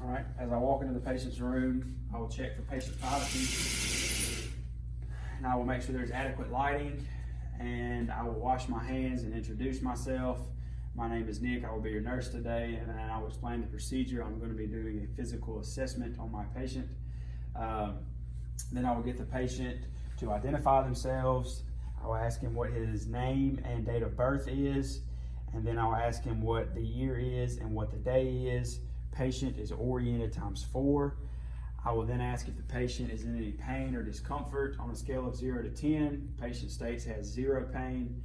All right, as I walk into the patient's room, I will check for patient privacy, and I will make sure there's adequate lighting, and I will wash my hands and introduce myself. My name is Nick. I will be your nurse today, and then I will explain the procedure. I'm going to be doing a physical assessment on my patient. Then I will get the patient to identify themselves. I will ask him what his name and date of birth is, and then I'll ask him what the year is and what the day is. Patient is oriented ×4. I will then ask if the patient is in any pain or discomfort. On a scale of 0 to 10, the patient states has 0 pain,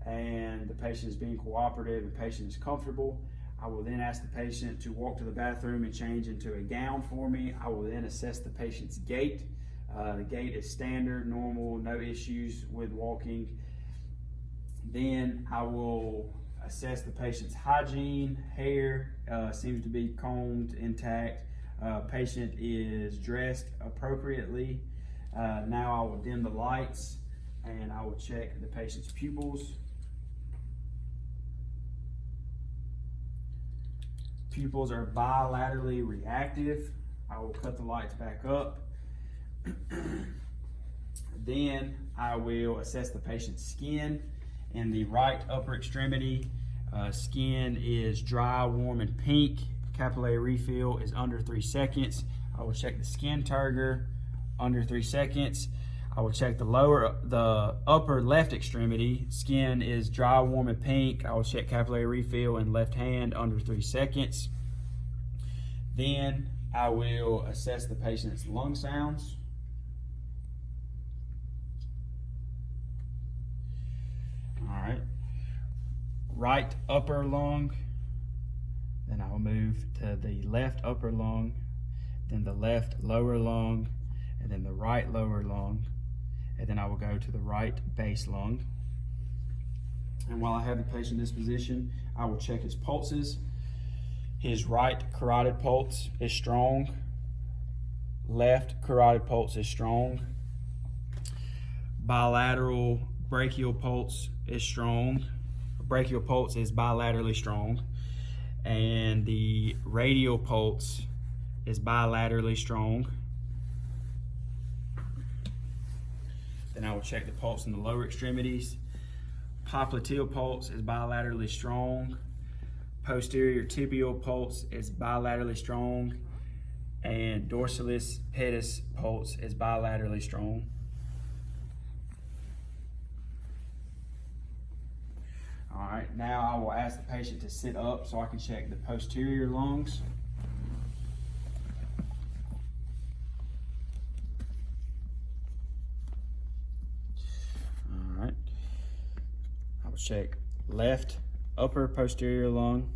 and the patient is being cooperative and patient is comfortable. I will then ask the patient to walk to the bathroom and change into a gown for me. I will then assess the patient's gait. The gait is standard, normal, no issues with walking. Then I will assess the patient's hygiene. Hair seems to be combed, intact. Patient is dressed appropriately. Now I will dim the lights and I will check the patient's pupils. Pupils are bilaterally reactive. I will cut the lights back up. Then I will assess the patient's skin. In the right upper extremity, skin is dry, warm, and pink. Capillary refill is under 3 seconds. I will check the skin turgor, under 3 seconds. I will check the upper left extremity. Skin is dry, warm, and pink. I will check capillary refill in left hand, under 3 seconds. Then I will assess the patient's lung sounds. All right. Right upper lung. Then I will move to the left upper lung, then the left lower lung, and then the right lower lung, and then I will go to the right base lung. And while I have the patient in this position, I will check his pulses. His right carotid pulse is strong. Left carotid pulse is strong. Bilateral brachial pulse is strong. Brachial pulse is bilaterally strong. And the radial pulse is bilaterally strong. Then I will check the pulse in the lower extremities. Popliteal pulse is bilaterally strong. Posterior tibial pulse is bilaterally strong. And dorsalis pedis pulse is bilaterally strong. All right, now I will ask the patient to sit up so I can check the posterior lungs. All right, I will check left upper posterior lung,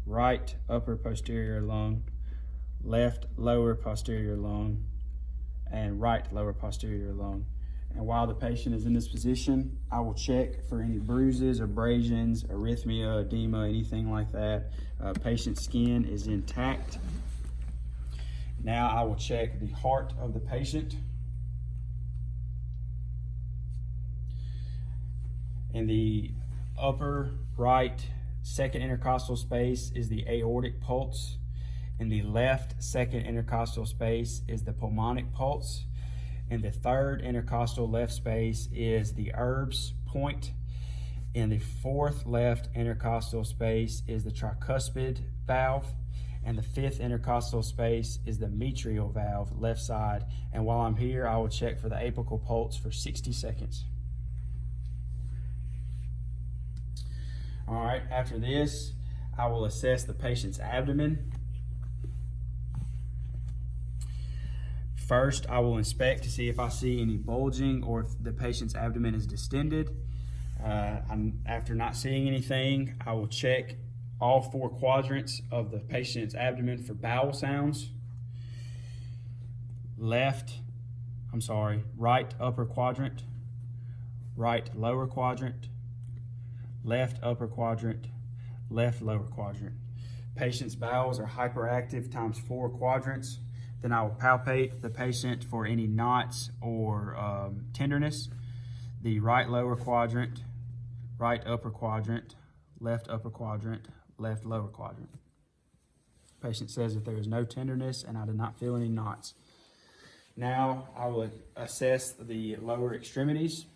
right upper posterior lung, left lower posterior lung, and right lower posterior lung. And while the patient is in this position, I will check for any bruises, abrasions, arrhythmia, edema, anything like that. Patient's skin is intact. Now I will check the heart of the patient. In the upper right second intercostal space is the aortic pulse. In the left second intercostal space is the pulmonic pulse. In the third intercostal left space is the Erb's point. In the fourth left intercostal space is the tricuspid valve. And the fifth intercostal space is the mitral valve, left side. And while I'm here, I will check for the apical pulse for 60 seconds. All right, after this, I will assess the patient's abdomen. First, I will inspect to see if I see any bulging or if the patient's abdomen is distended. After not seeing anything, I will check all 4 quadrants of the patient's abdomen for bowel sounds. Right upper quadrant, right lower quadrant, left upper quadrant, left lower quadrant. Patient's bowels are hyperactive ×4 quadrants. Then I will palpate the patient for any knots or tenderness. The right lower quadrant, right upper quadrant, left upper quadrant, left lower quadrant. Patient says that there is no tenderness and I did not feel any knots. Now I will assess the lower extremities.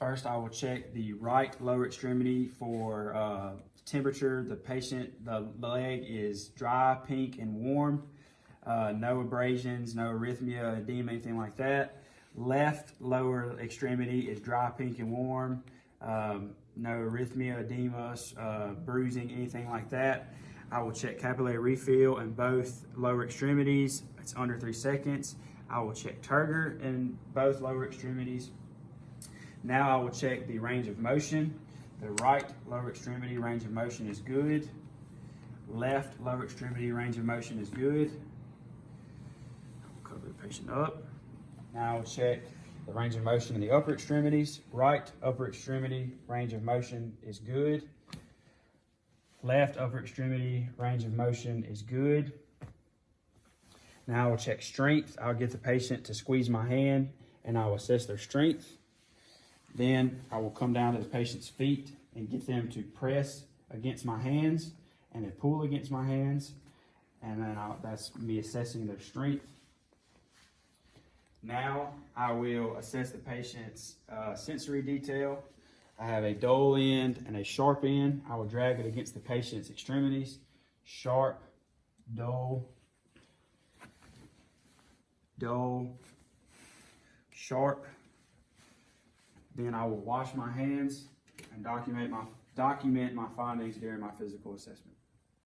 First, I will check the right lower extremity for temperature. The leg is dry, pink, and warm. No abrasions, no arrhythmia, edema, anything like that. Left lower extremity is dry, pink, and warm. No arrhythmia, edema, bruising, anything like that. I will check capillary refill in both lower extremities. It's under 3 seconds. I will check turgor in both lower extremities. Now I will check the range of motion. The right lower extremity range of motion is good. Left lower extremity range of motion is good. I'll cover the patient up. Now I will check the range of motion in the upper extremities. Right upper extremity range of motion is good. Left upper extremity range of motion is good. Now I will check strength. I'll get the patient to squeeze my hand and I will assess their strength. Then I will come down to the patient's feet and get them to press against my hands and then pull against my hands. And then that's me assessing their strength. Now I will assess the patient's sensory detail. I have a dull end and a sharp end. I will drag it against the patient's extremities. Sharp, dull, dull, sharp. Then I will wash my hands and document my findings during my physical assessment.